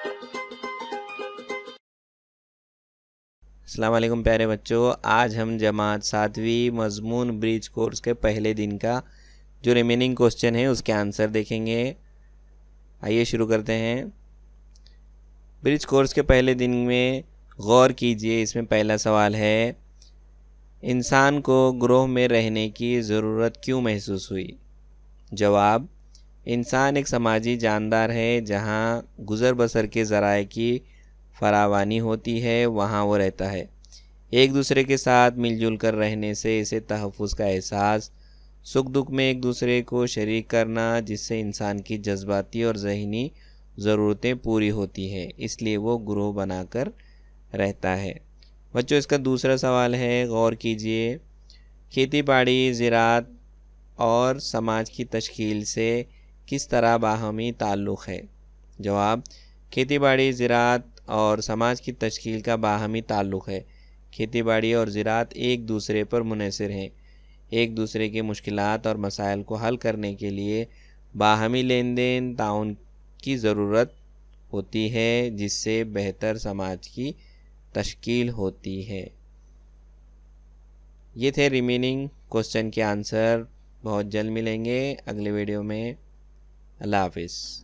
السلام علیکم پیارے بچوں، آج ہم جماعت 7ویں مضمون برج کورس کے پہلے دن کا جو ریمیننگ کوسچن ہے اس کے آنسر دیکھیں گے۔ آئیے شروع کرتے ہیں۔ برج کورس کے پہلے دن میں غور کیجئے، اس میں پہلا سوال ہے، انسان کو گروہ میں رہنے کی ضرورت کیوں محسوس ہوئی؟ جواب، انسان ایک سماجی جاندار ہے، جہاں گزر بسر کے ذرائع کی فراوانی ہوتی ہے وہاں وہ رہتا ہے۔ ایک دوسرے کے ساتھ مل جل کر رہنے سے اسے تحفظ کا احساس، سکھ دکھ میں ایک دوسرے کو شریک کرنا، جس سے انسان کی جذباتی اور ذہنی ضرورتیں پوری ہوتی ہیں، اس لیے وہ گروہ بنا کر رہتا ہے۔ بچوں اس کا دوسرا سوال ہے، غور کیجئے، کھیتی باڑی، زراعت اور سماج کی تشکیل سے کس طرح باہمی تعلق ہے؟ جواب، کھیتی باڑی، زراعت اور سماج کی تشکیل کا باہمی تعلق ہے۔ کھیتی باڑی اور زراعت ایک دوسرے پر منحصر ہیں، ایک دوسرے کے مشکلات اور مسائل کو حل کرنے کے لیے باہمی لین دین، تعاون کی ضرورت ہوتی ہے، جس سے بہتر سماج کی تشکیل ہوتی ہے۔ یہ تھے ریمیننگ کوسچن کے آنسر۔ بہت جلد ملیں گے اگلے ویڈیو میں۔ اللہ حافظ۔